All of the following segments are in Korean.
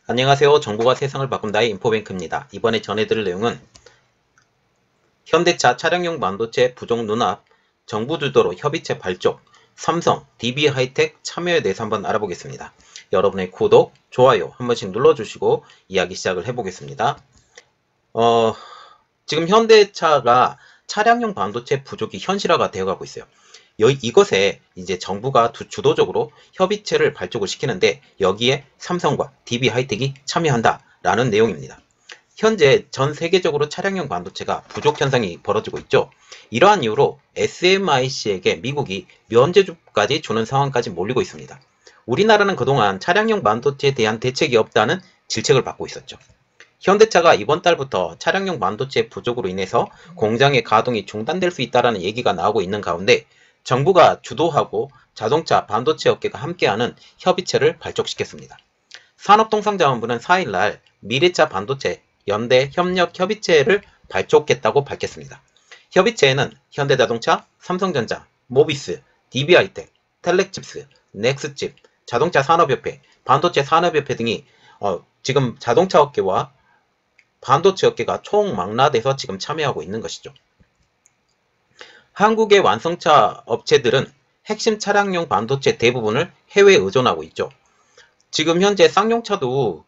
안녕하세요. 정보가 세상을 바꾼다의 인포뱅크입니다. 이번에 전해드릴 내용은 현대차 차량용 반도체 부족 눈앞, 정부 주도로 협의체 발족, 삼성, DB하이텍 참여에 대해서 한번 알아보겠습니다. 여러분의 구독, 좋아요 한 번씩 눌러주시고 이야기 시작을 해보겠습니다. 지금 현대차가 차량용 반도체 부족이 현실화가 되어가고 있어요. 이것에 이제 정부가 주도적으로 협의체를 발족을 시키는데 여기에 삼성과 DB하이텍이 참여한다라는 내용입니다. 현재 전 세계적으로 차량용 반도체가 부족 현상이 벌어지고 있죠. 이러한 이유로 SMIC에게 미국이 면제주까지 주는 상황까지 몰리고 있습니다. 우리나라는 그동안 차량용 반도체에 대한 대책이 없다는 질책을 받고 있었죠. 현대차가 이번 달부터 차량용 반도체 부족으로 인해서 공장의 가동이 중단될 수 있다는 얘기가 나오고 있는 가운데 정부가 주도하고 자동차 반도체 업계가 함께하는 협의체를 발족시켰습니다. 산업통상자원부는 4일날 미래차 반도체 연대 협력 협의체를 발족했다고 밝혔습니다. 협의체에는 현대자동차, 삼성전자, 모비스, DB하이텍, 텔렉칩스, 넥스칩, 자동차 산업협회, 반도체 산업협회 등이 지금 자동차 업계와 반도체 업계가 총망라돼서 지금 참여하고 있는 것이죠. 한국의 완성차 업체들은 핵심 차량용 반도체 대부분을 해외에 의존하고 있죠. 지금 현재 쌍용차도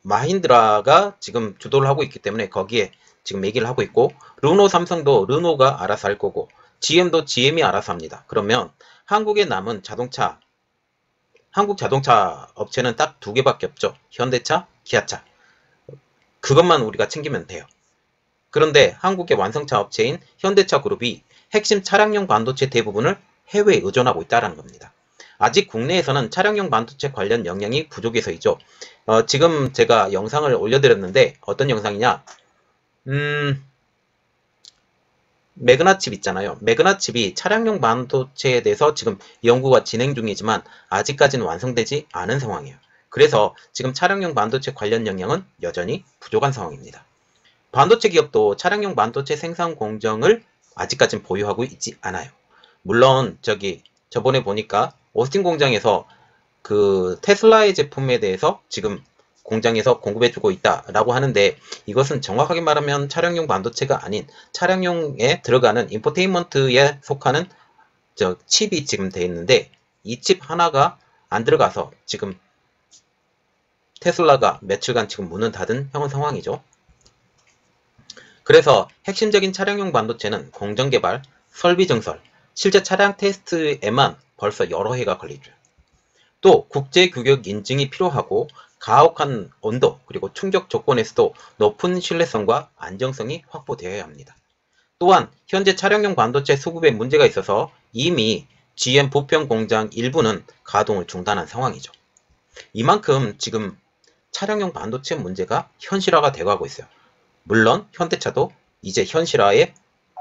마힌드라가 지금 주도를 하고 있기 때문에 거기에 지금 얘기를 하고 있고, 르노 삼성도 르노가 알아서 할 거고, GM도 GM이 알아서 합니다. 그러면 한국에 남은 한국 자동차 업체는 딱 두 개밖에 없죠. 현대차, 기아차. 그것만 우리가 챙기면 돼요. 그런데 한국의 완성차 업체인 현대차 그룹이 핵심 차량용 반도체 대부분을 해외에 의존하고 있다는 겁니다. 아직 국내에서는 차량용 반도체 관련 역량이 부족해서이죠. 지금 제가 영상을 올려드렸는데 어떤 영상이냐, 매그나칩 있잖아요. 매그나칩이 차량용 반도체에 대해서 지금 연구가 진행 중이지만 아직까지는 완성되지 않은 상황이에요. 그래서 지금 차량용 반도체 관련 역량은 여전히 부족한 상황입니다. 반도체 기업도 차량용 반도체 생산 공정을 아직까지는 보유하고 있지 않아요. 물론 저번에 보니까 오스틴 공장에서 테슬라의 제품에 대해서 지금 공장에서 공급해주고 있다라고 하는데, 이것은 정확하게 말하면 차량용 반도체가 아닌 차량용에 들어가는 인포테인먼트에 속하는 칩이 지금 되어 있는데, 이 칩 하나가 안 들어가서 지금 테슬라가 며칠간 지금 문을 닫은 형 상황이죠. 그래서 핵심적인 차량용 반도체는 공정개발, 설비 증설, 실제 차량 테스트에만 벌써 여러 해가 걸리죠. 또 국제규격 인증이 필요하고 가혹한 온도 그리고 충격 조건에서도 높은 신뢰성과 안정성이 확보되어야 합니다. 또한 현재 차량용 반도체 수급에 문제가 있어서 이미 GM 부평 공장 일부는 가동을 중단한 상황이죠. 이만큼 지금 차량용 반도체 문제가 현실화가 되어가고 있어요. 물론 현대차도 이제 현실화에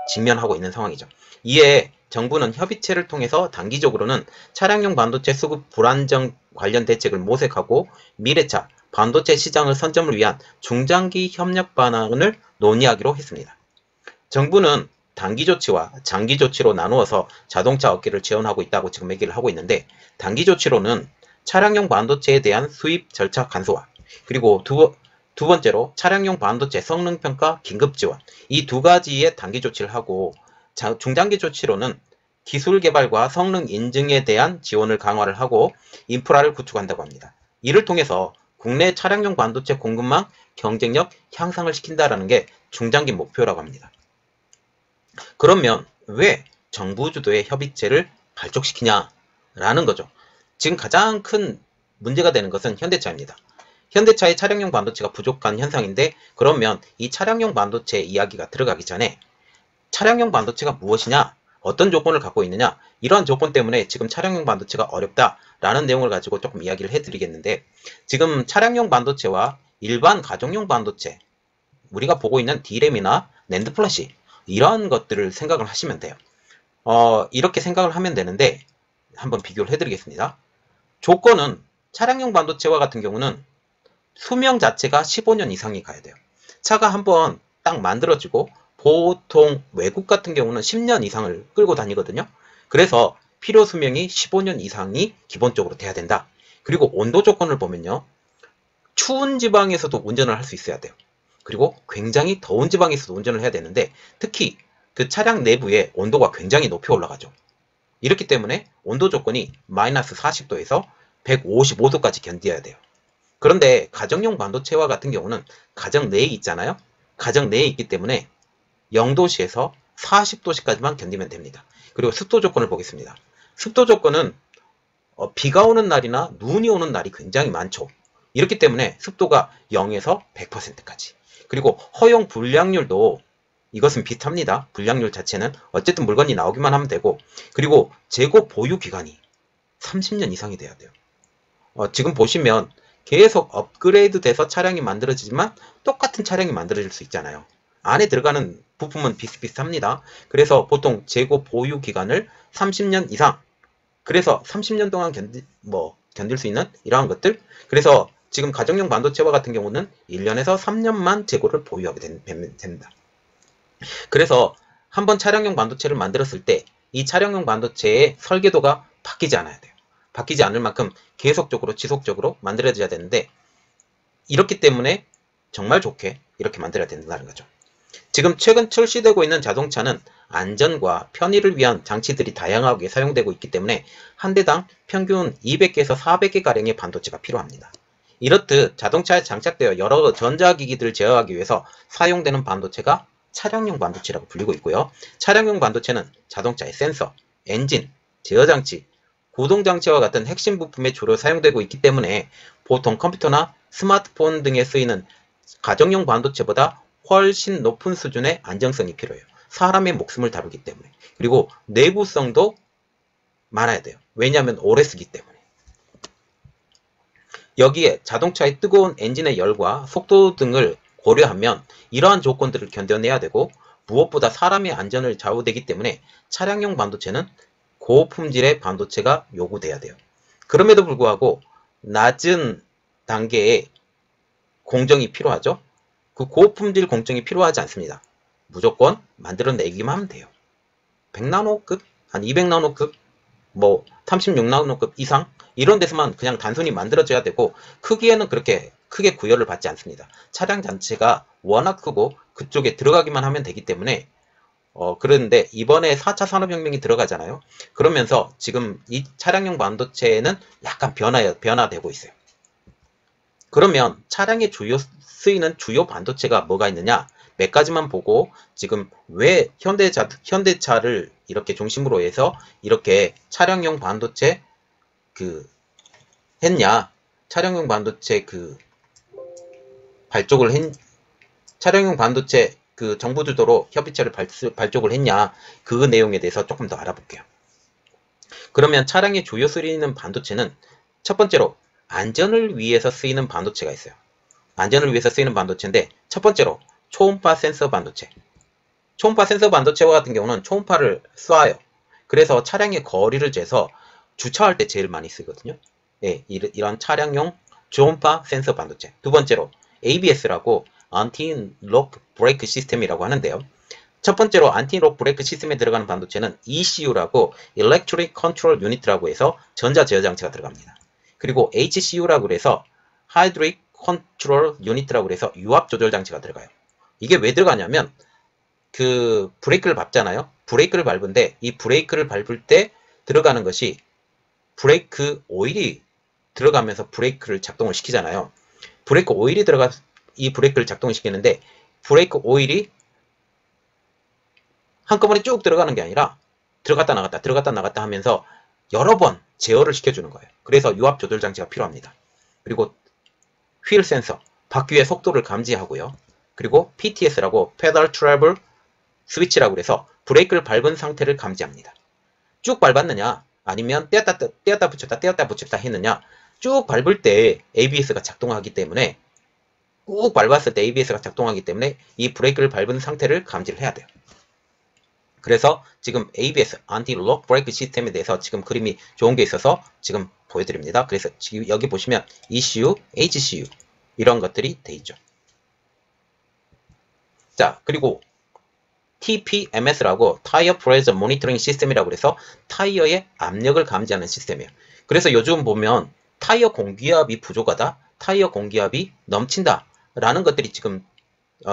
직면하고 있는 상황이죠. 이에 정부는 협의체를 통해서 단기적으로는 차량용 반도체 수급 불안정 관련 대책을 모색하고 미래차 반도체 시장을 선점을 위한 중장기 협력 방안을 논의하기로 했습니다. 정부는 단기 조치와 장기 조치로 나누어서 자동차 업계를 지원하고 있다고 지금 얘기를 하고 있는데, 단기 조치로는 차량용 반도체에 대한 수입 절차 간소화, 그리고 두 번째로 차량용 반도체 성능평가 긴급 지원, 이 두 가지의 단기 조치를 하고, 중장기 조치로는 기술 개발과 성능 인증에 대한 지원을 강화를 하고 인프라를 구축한다고 합니다. 이를 통해서 국내 차량용 반도체 공급망 경쟁력 향상을 시킨다는 게 중장기 목표라고 합니다. 그러면 왜 정부 주도의 협의체를 발족시키냐라는 거죠. 지금 가장 큰 문제가 되는 것은 현대차입니다. 현대차의 차량용 반도체가 부족한 현상인데, 그러면 이 차량용 반도체 이야기가 들어가기 전에 차량용 반도체가 무엇이냐, 어떤 조건을 갖고 있느냐, 이러한 조건 때문에 지금 차량용 반도체가 어렵다라는 내용을 가지고 조금 이야기를 해드리겠는데, 지금 차량용 반도체와 일반 가정용 반도체, 우리가 보고 있는 D램이나 낸드 플래시, 이러한 것들을 생각을 하시면 돼요. 이렇게 생각을 하면 되는데, 한번 비교를 해드리겠습니다. 조건은 차량용 반도체와 같은 경우는 수명 자체가 15년 이상이 가야 돼요. 차가 한번 딱 만들어지고 보통 외국 같은 경우는 10년 이상을 끌고 다니거든요. 그래서 필요 수명이 15년 이상이 기본적으로 돼야 된다. 그리고 온도 조건을 보면요, 추운 지방에서도 운전을 할 수 있어야 돼요. 그리고 굉장히 더운 지방에서도 운전을 해야 되는데 특히 그 차량 내부의 온도가 굉장히 높이 올라가죠. 이렇기 때문에 온도 조건이 마이너스 40도에서 155도까지 견뎌야 돼요. 그런데 가정용 반도체와 같은 경우는 가정 내에 있잖아요. 가정 내에 있기 때문에 0도씨에서 40도씨까지만 견디면 됩니다. 그리고 습도 조건을 보겠습니다. 습도 조건은 비가 오는 날이나 눈이 오는 날이 굉장히 많죠. 이렇기 때문에 습도가 0에서 100%까지. 그리고 허용 불량률도 이것은 비슷합니다. 불량률 자체는 어쨌든 물건이 나오기만 하면 되고, 그리고 재고 보유 기간이 30년 이상이 돼야 돼요. 지금 보시면 계속 업그레이드 돼서 차량이 만들어지지만 똑같은 차량이 만들어질 수 있잖아요. 안에 들어가는 부품은 비슷비슷합니다. 그래서 보통 재고 보유 기간을 30년 이상, 그래서 30년 동안 견딜 수 있는 이러한 것들. 그래서 지금 가정용 반도체와 같은 경우는 1년에서 3년만 재고를 보유하게 됩니다. 그래서 한번 차량용 반도체를 만들었을 때 이 차량용 반도체의 설계도가 바뀌지 않아야 돼요. 바뀌지 않을 만큼 계속적으로 지속적으로 만들어져야 되는데, 이렇기 때문에 정말 좋게 이렇게 만들어야 된다는 거죠. 지금 최근 출시되고 있는 자동차는 안전과 편의를 위한 장치들이 다양하게 사용되고 있기 때문에 한 대당 평균 200개에서 400개 가량의 반도체가 필요합니다. 이렇듯 자동차에 장착되어 여러 전자기기들을 제어하기 위해서 사용되는 반도체가 차량용 반도체라고 불리고 있고요. 차량용 반도체는 자동차의 센서, 엔진, 제어장치, 구동장치와 같은 핵심 부품에 주로 사용되고 있기 때문에 보통 컴퓨터나 스마트폰 등에 쓰이는 가정용 반도체보다 훨씬 높은 수준의 안정성이 필요해요. 사람의 목숨을 다루기 때문에. 그리고 내구성도 많아야 돼요. 왜냐하면 오래 쓰기 때문에. 여기에 자동차의 뜨거운 엔진의 열과 속도 등을 고려하면 이러한 조건들을 견뎌내야 되고, 무엇보다 사람의 안전을 좌우되기 때문에 차량용 반도체는 고품질의 반도체가 요구돼야 돼요. 그럼에도 불구하고 낮은 단계의 공정이 필요하죠. 그 고품질 공정이 필요하지 않습니다. 무조건 만들어내기만 하면 돼요. 100나노급, 한 200나노급, 36나노급 이상 이런 데서만 그냥 단순히 만들어져야 되고, 크기에는 그렇게 크게 구애를 받지 않습니다. 차량 자체가 워낙 크고 그쪽에 들어가기만 하면 되기 때문에 그런데 이번에 4차 산업혁명이 들어가잖아요. 그러면서 지금 이 차량용 반도체는 약간 변화되고 있어요. 그러면 차량에 쓰이는 주요 반도체가 뭐가 있느냐? 몇 가지만 보고, 지금 왜 현대차를 이렇게 중심으로 해서 이렇게 차량용 반도체 했냐? 차량용 반도체 차량용 반도체 정부 주도로 협의체를 발족을 했냐? 그 내용에 대해서 조금 더 알아볼게요. 그러면 차량에 주요 쓰이는 반도체는 첫 번째로 안전을 위해서 쓰이는 반도체가 있어요. 안전을 위해서 쓰이는 반도체인데, 첫 번째로 초음파 센서 반도체. 초음파 센서 반도체와 같은 경우는 초음파를 쏴요. 그래서 차량의 거리를 재서 주차할 때 제일 많이 쓰거든요. 네, 이런 차량용 초음파 센서 반도체. 두 번째로 ABS라고 안티록 브레이크 시스템이라고 하는데요. 첫 번째로 안티록 브레이크 시스템에 들어가는 반도체는 ECU라고 Electric Control Unit라고 해서 전자 제어 장치가 들어갑니다. 그리고 HCU라고 해서 Hydraulic Control Unit라고 해서 유압 조절 장치가 들어가요. 이게 왜 들어가냐면 브레이크를 밟잖아요. 브레이크를 밟은데 이 브레이크를 밟을 때 들어가는 것이 브레이크 오일이 들어가면서 브레이크를 작동을 시키잖아요. 브레이크 오일이 이 브레이크를 작동을 시키는데, 브레이크 오일이 한꺼번에 쭉 들어가는 게 아니라 들어갔다 나갔다 하면서 여러 번 제어를 시켜주는 거예요. 그래서 유압 조절 장치가 필요합니다. 그리고 휠 센서, 바퀴의 속도를 감지하고요. 그리고 PTS라고 페달 트래블 스위치라고 해서 브레이크를 밟은 상태를 감지합니다. 쭉 밟았느냐, 아니면 떼었다 붙였다 했느냐. 쭉 밟을 때 ABS가 작동하기 때문에, 꾹 밟았을 때 ABS가 작동하기 때문에 이 브레이크를 밟은 상태를 감지를 해야 돼요. 그래서 지금 ABS, 안티-록 브레이크 시스템에 대해서 지금 그림이 좋은 게 있어서 지금 보여드립니다. 그래서 지금 여기 보시면 ECU, HCU 이런 것들이 돼 있죠. 자, 그리고 TPMS라고 타이어 프레셔 모니터링 시스템이라고 해서 타이어의 압력을 감지하는 시스템이에요. 그래서 요즘 보면 타이어 공기압이 부족하다, 타이어 공기압이 넘친다 라는 것들이 지금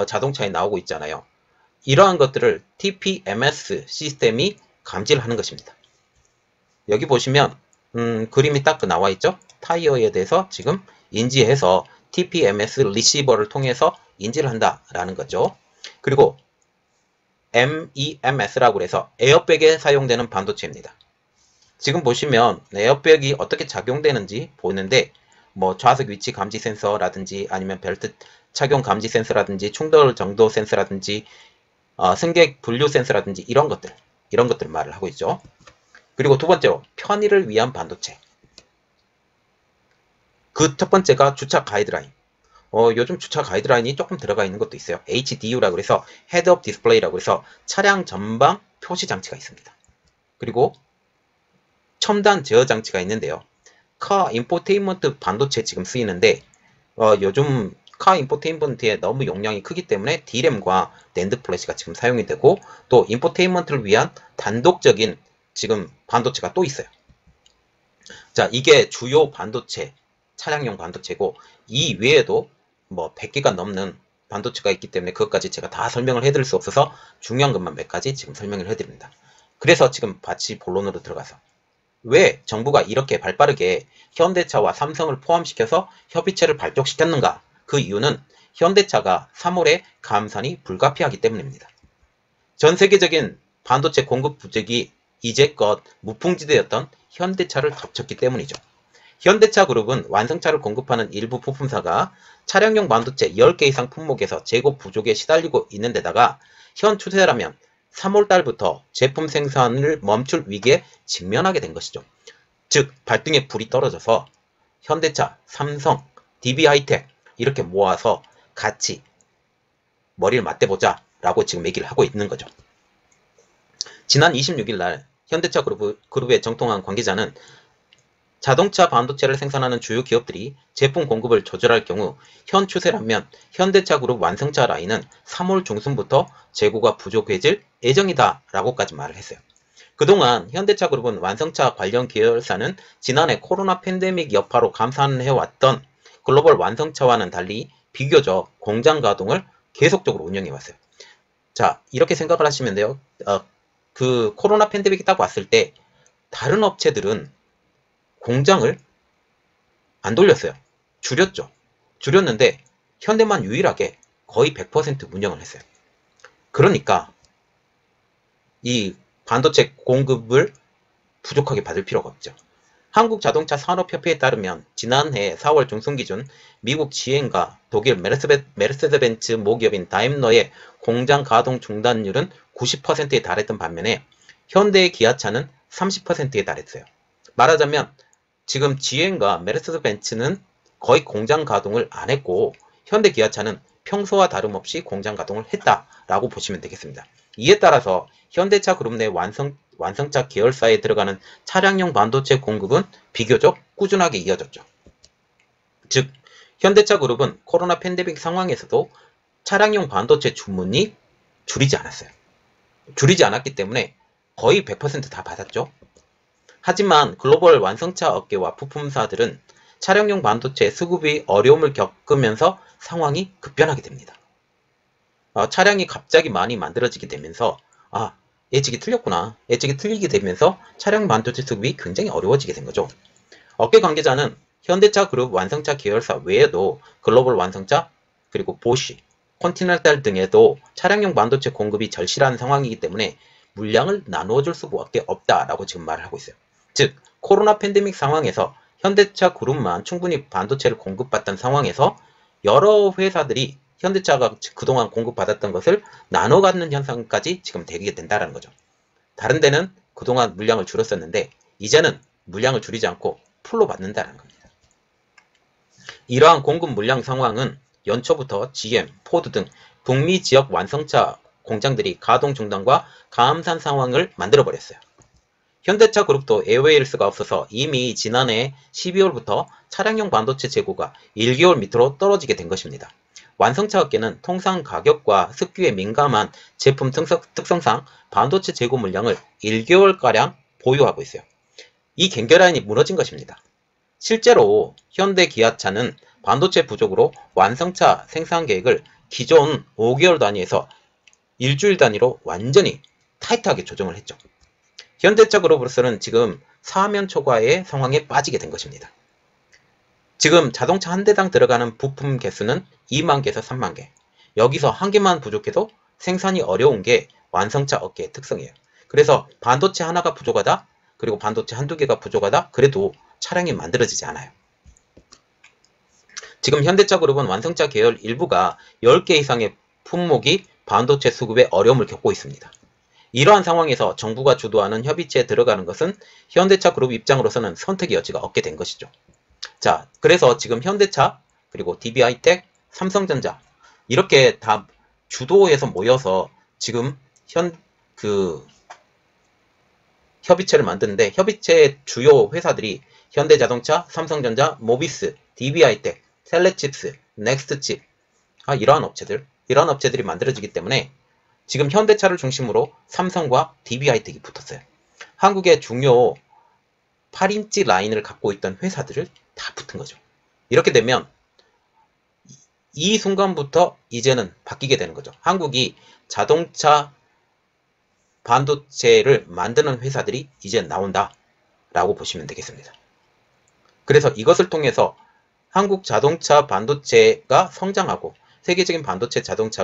자동차에 나오고 있잖아요. 이러한 것들을 TPMS 시스템이 감지를 하는 것입니다. 여기 보시면 그림이 딱 나와 있죠. 타이어에 대해서 지금 인지해서 TPMS 리시버를 통해서 인지를 한다라는 거죠. 그리고 MEMS라고 해서 에어백에 사용되는 반도체입니다. 지금 보시면 에어백이 어떻게 작용되는지 보는데 뭐 좌석 위치 감지 센서라든지 아니면 벨트 착용 감지 센서라든지 충돌 정도 센서라든지 승객 분류 센서라든지 이런 것들 말을 하고 있죠. 그리고 두 번째로 편의를 위한 반도체. 그 첫 번째가 주차 가이드라인. 요즘 주차 가이드라인이 조금 들어가 있는 것도 있어요. HDU라고 해서 헤드업 디스플레이라고 해서 차량 전방 표시 장치가 있습니다. 그리고 첨단 제어 장치가 있는데요. 카 인포테인먼트 반도체 지금 쓰이는데 요즘 카 인포테인먼트에 너무 용량이 크기 때문에 D램과 낸드 플래시가 지금 사용이 되고 또 인포테인먼트를 위한 단독적인 지금 반도체가 또 있어요. 자, 이게 주요 반도체, 차량용 반도체고 이 외에도 뭐 100개가 넘는 반도체가 있기 때문에 그것까지 제가 다 설명을 해드릴 수 없어서 중요한 것만 몇 가지 지금 설명을 해드립니다. 그래서 지금 같이 본론으로 들어가서 왜 정부가 이렇게 발빠르게 현대차와 삼성을 포함시켜서 협의체를 발족시켰는가? 그 이유는 현대차가 3월에 감산이 불가피하기 때문입니다. 전 세계적인 반도체 공급 부족이 이제껏 무풍지대였던 현대차를 덮쳤기 때문이죠. 현대차 그룹은 완성차를 공급하는 일부 부품사가 차량용 반도체 10개 이상 품목에서 재고 부족에 시달리고 있는 데다가 현 추세라면 3월달부터 제품 생산을 멈출 위기에 직면하게 된 것이죠. 즉 발등에 불이 떨어져서 현대차, 삼성, DB하이텍 이렇게 모아서 같이 머리를 맞대보자 라고 지금 얘기를 하고 있는 거죠. 지난 26일 날 현대차 그룹의 정통한 관계자는 자동차 반도체를 생산하는 주요 기업들이 제품 공급을 조절할 경우 현 추세라면 현대차 그룹 완성차 라인은 3월 중순부터 재고가 부족해질 예정이다 라고까지 말을 했어요. 그동안 현대차 그룹은 완성차 관련 계열사는 지난해 코로나 팬데믹 여파로 감산해왔던 글로벌 완성차와는 달리 비교적 공장 가동을 계속적으로 운영해왔어요. 자, 이렇게 생각을 하시면 돼요. 그 코로나 팬데믹이 딱 왔을 때 다른 업체들은 공장을 안 돌렸어요. 줄였죠. 줄였는데 현대만 유일하게 거의 100% 운영을 했어요. 그러니까 이 반도체 공급을 부족하게 받을 필요가 없죠. 한국자동차산업협회에 따르면 지난해 4월 중순 기준 미국 GM과 독일 메르세데벤츠 모기업인 다임러의 공장 가동 중단율은 90%에 달했던 반면에 현대의 기아차는 30%에 달했어요. 말하자면 지금 GM과 메르세데벤츠는 거의 공장 가동을 안 했고 현대 기아차는 평소와 다름없이 공장 가동을 했다라고 보시면 되겠습니다. 이에 따라서 현대차 그룹 내 완성차 계열사에 들어가는 차량용 반도체 공급은 비교적 꾸준하게 이어졌죠. 즉 현대차 그룹은 코로나 팬데믹 상황에서도 차량용 반도체 주문이 줄이지 않았어요. 줄이지 않았기 때문에 거의 100% 다 받았죠. 하지만 글로벌 완성차 업계와 부품사들은 차량용 반도체 수급이 어려움을 겪으면서 상황이 급변하게 됩니다. 차량이 갑자기 많이 만들어지게 되면서 예측이 틀렸구나. 예측이 틀리게 되면서 차량 반도체 수급이 굉장히 어려워지게 된 거죠. 업계 관계자는 현대차 그룹 완성차 계열사 외에도 글로벌 완성차 그리고 보쉬, 컨티넨탈 등에도 차량용 반도체 공급이 절실한 상황이기 때문에 물량을 나누어 줄 수밖에 없다라고 지금 말을 하고 있어요. 즉 코로나 팬데믹 상황에서 현대차 그룹만 충분히 반도체를 공급받던 상황에서 여러 회사들이 현대차가 그동안 공급받았던 것을 나눠 갖는 현상까지 지금 되게 된다는 거죠. 다른 데는 그동안 물량을 줄였었는데 이제는 물량을 줄이지 않고 풀로 받는다는 겁니다. 이러한 공급 물량 상황은 연초부터 GM, 포드 등 북미 지역 완성차 공장들이 가동 중단과 감산 상황을 만들어버렸어요. 현대차 그룹도 에어웨이일 수가 없어서 이미 지난해 12월부터 차량용 반도체 재고가 1개월 밑으로 떨어지게 된 것입니다. 완성차 업계는 통상 가격과 습기에 민감한 제품 특성상 반도체 재고 물량을 1개월가량 보유하고 있어요. 이 경계라인이 무너진 것입니다. 실제로 현대 기아차는 반도체 부족으로 완성차 생산 계획을 기존 5개월 단위에서 일주일 단위로 완전히 타이트하게 조정을 했죠. 현대차 그룹으로서는 지금 사면 초과의 상황에 빠지게 된 것입니다. 지금 자동차 한 대당 들어가는 부품 개수는 2만 개에서 3만 개. 여기서 한 개만 부족해도 생산이 어려운 게 완성차 업계의 특성이에요. 그래서 반도체 하나가 부족하다, 그리고 반도체 한두 개가 부족하다, 그래도 차량이 만들어지지 않아요. 지금 현대차 그룹은 완성차 계열 일부가 10개 이상의 품목이 반도체 수급에 어려움을 겪고 있습니다. 이러한 상황에서 정부가 주도하는 협의체에 들어가는 것은 현대차 그룹 입장으로서는 선택의 여지가 없게 된 것이죠. 자, 그래서 지금 현대차, 그리고 DB하이텍, 삼성전자 이렇게 다 주도해서 모여서 지금 협의체를 만드는데, 협의체의 주요 회사들이 현대자동차, 삼성전자, 모비스, DB하이텍, 셀레칩스, 넥스트칩, 이러한 업체들이 만들어지기 때문에 지금 현대차를 중심으로 삼성과 DB하이텍이 붙었어요. 한국의 중요 8인치 라인을 갖고 있던 회사들을 다 붙은 거죠. 이렇게 되면 이 순간부터 이제는 바뀌게 되는 거죠. 한국이 자동차 반도체를 만드는 회사들이 이제 나온다 라고 보시면 되겠습니다. 그래서 이것을 통해서 한국 자동차 반도체가 성장하고 세계적인 반도체 자동차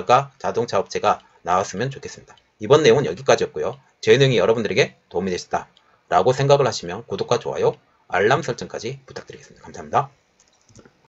업체가 나왔으면 좋겠습니다. 이번 내용은 여기까지였고요. 제 내용이 여러분들에게 도움이 되셨다 라고 생각을 하시면 구독과 좋아요, 알람 설정까지 부탁드리겠습니다. 감사합니다.